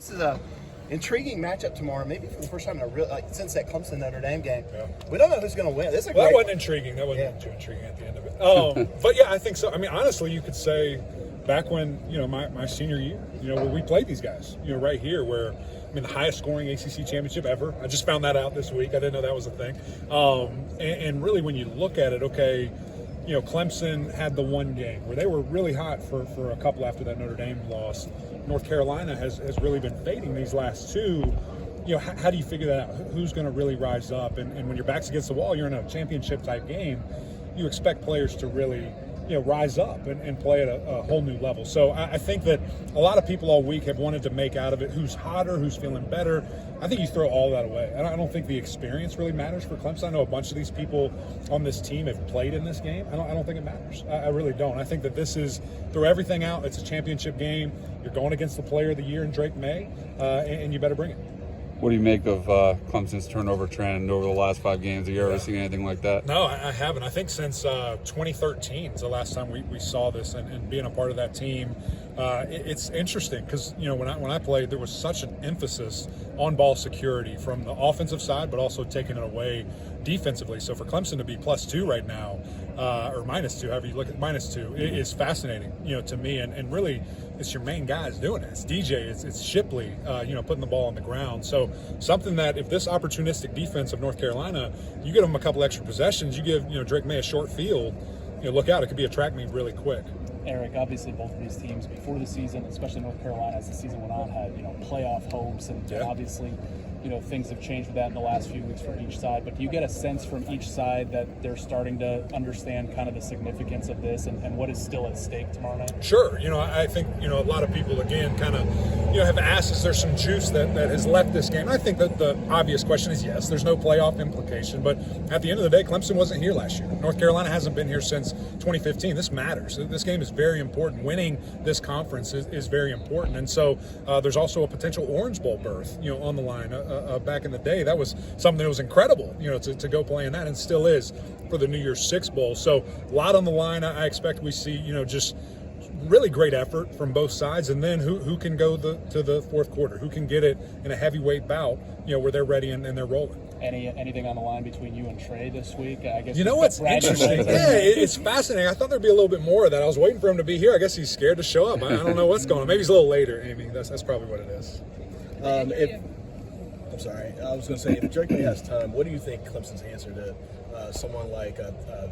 This is a intriguing matchup tomorrow. Maybe for the first time in a real since that Clemson Notre Dame game. Yeah. We don't know who's going to win. This is a great. That wasn't intriguing. That wasn't too intriguing at the end of it. But yeah, I think so. I mean, honestly, you could say back when my senior year, where we played these guys, right here, where the highest scoring ACC championship ever. I just found that out this week. I didn't know that was a thing. And really, when you look at it, okay. Clemson had the one game where they were really hot for a couple after that Notre Dame loss. North Carolina has really been fading these last two. How do you figure that out? Who's going to really rise up? And when your back's against the wall, you're in a championship type game, you expect players to really rise up and play at a whole new level. So I think that a lot of people all week have wanted to make out of it who's hotter, who's feeling better. I think you throw all that away. I don't think the experience really matters for Clemson. I know a bunch of these people on this team have played in this game. I don't think it matters. I really don't. I think that this is, throw everything out, it's a championship game. You're going against the player of the year in Drake May, and you better bring it. What do you make of Clemson's turnover trend over the last 5 games? Have you ever seen anything like that? No, I haven't. I think since 2013 is the last time we saw this, and being a part of that team, it's interesting because when I played, there was such an emphasis on ball security from the offensive side, but also taking it away defensively. So for Clemson to be +2 right now, or -2, however you look at -2, it is fascinating, to me, and really it's your main guys doing it. It's DJ, it's Shipley, putting the ball on the ground. So something that if this opportunistic defense of North Carolina, you give them a couple extra possessions, you give Drake May a short field, look out, it could be a track meet really quick. Eric, obviously both of these teams before the season, especially North Carolina as the season went on, had playoff hopes, and obviously things have changed with that in the last few weeks for each side. But do you get a sense from each side that they're starting to understand kind of the significance of this and what is still at stake tomorrow night? Sure. I think a lot of people again kind of have asked, is there some juice that has left this game? I think that the obvious question is yes. There's no playoff implication, but at the end of the day, Clemson wasn't here last year. North Carolina hasn't been here since 2015. This matters. This game is very important. Winning this conference is very important, and so there's also a potential Orange Bowl berth, on the line. Back in the day, that was something that was incredible, to go play in that, and still is for the New Year's Six Bowl. So a lot on the line. I expect we see, just really great effort from both sides, and then who can go to the fourth quarter, who can get it in a heavyweight bout, where they're ready and they're rolling. Anything on the line between you and Trey this week? I guess what's interesting? Yeah, it's fascinating. I thought there'd be a little bit more of that. I was waiting for him to be here. I guess he's scared to show up. I don't know what's going on. Maybe he's a little later, Amy. That's probably what it is. I'm sorry. I was going to say, if Drake May has time, what do you think Clemson's answer to someone like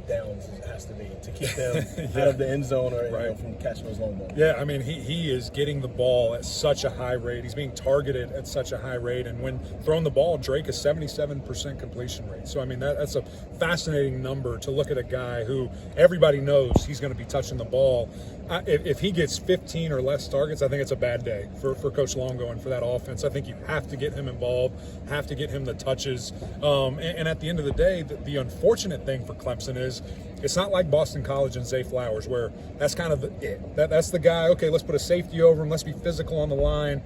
Downs has to be to keep them out of the end zone or from catching those long balls? Yeah, he is getting the ball at such a high rate. He's being targeted at such a high rate, and when throwing the ball, Drake is 77% completion rate. So that's a fascinating number to look at a guy who everybody knows he's going to be touching the ball. If he gets 15 or less targets, I think it's a bad day for Coach Longo and for that offense. I think you have to get him involved, have to get him the touches. And at the end of the day, the unfortunate thing for Clemson is it's not like Boston College and Zay Flowers, where that's kind of it. That's the guy, okay, let's put a safety over him, let's be physical on the line.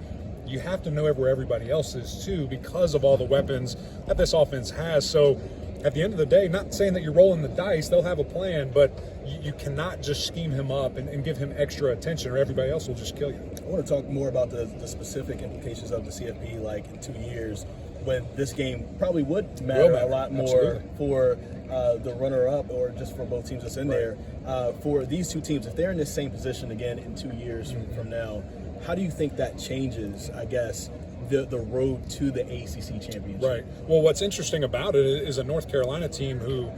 You have to know where everybody else is too because of all the weapons that this offense has. So at the end of the day, not saying that you're rolling the dice, they'll have a plan, but you cannot just scheme him up and give him extra attention or everybody else will just kill you. I want to talk more about the specific implications of the CFP, like in 2 years, when this game probably would matter a lot more for the runner-up or just for both teams that's in there. For these two teams, if they're in this same position again in 2 years from now, how do you think that changes, I guess, the road to the ACC championship? Right. Well, what's interesting about it is a North Carolina team who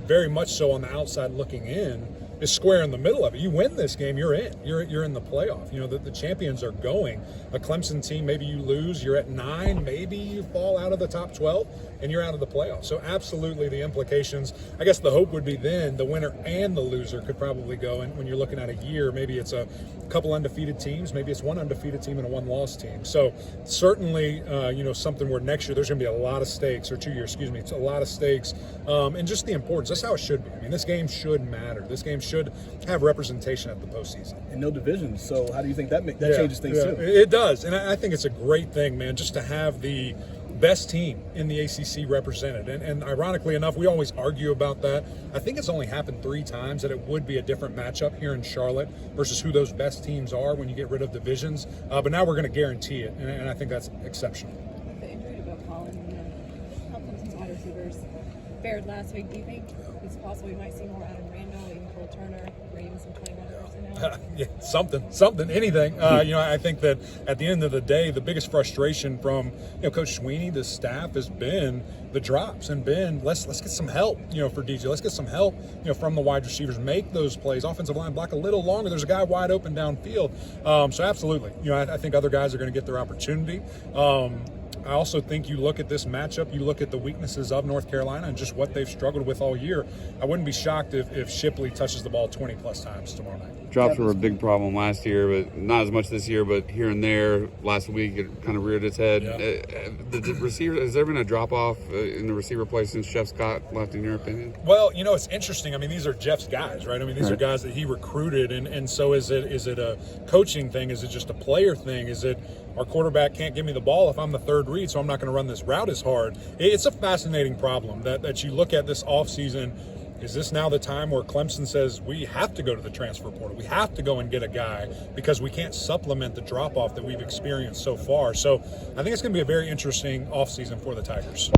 very much so on the outside looking in is square in the middle of it. You win this game, you're in. You're in the playoff. The champions are going. A Clemson team, maybe you lose, you're at 9, maybe you fall out of the top 12, and you're out of the playoffs. So absolutely the implications, I guess the hope would be then the winner and the loser could probably go. And when you're looking at a year, maybe it's a couple undefeated teams, maybe it's one undefeated team and a one-loss team. So certainly, something where next year there's going to be a lot of stakes, or 2 years, it's a lot of stakes, and just the importance. That's how it should be. This game should matter. This game should have representation at the postseason. And no divisions, so how do you think that changes things too? It does, and I think it's a great thing, man, just to have the best team in the ACC represented. And ironically enough, we always argue about that. I think it's only happened 3 times that it would be a different matchup here in Charlotte versus who those best teams are when you get rid of divisions. But now we're going to guarantee it, and I think that's exceptional. The injury to Bill Collins and how Clemson's wide receivers fared last week. Do you think it's possible we might see more Adam Randall, even Cole Turner, or even some 21 personnel? Yeah, something, anything. I think that at the end of the day, the biggest frustration from Coach Sweeney, the staff, has been the drops and been let's get some help for DJ. Let's get some help from the wide receivers. Make those plays. Offensive line block a little longer. There's a guy wide open downfield. So absolutely, I think other guys are going to get their opportunity. I also think you look at this matchup, you look at the weaknesses of North Carolina and just what they've struggled with all year. I wouldn't be shocked if Shipley touches the ball 20-plus times tomorrow night. Drops were a big problem last year, but not as much this year. But here and there, last week it kind of reared its head. Yeah. The receiver, has there been a drop off in the receiver play since Jeff Scott left, in your opinion? Well, it's interesting. I mean, these are Jeff's guys, right? I mean, these are guys that he recruited, and so is it a coaching thing? Is it just a player thing? Is it our quarterback can't give me the ball if I'm the third read, so I'm not going to run this route as hard? It's a fascinating problem that you look at this offseason. Is this now the time where Clemson says we have to go to the transfer portal? We have to go and get a guy because we can't supplement the drop-off that we've experienced so far. So I think it's going to be a very interesting offseason for the Tigers.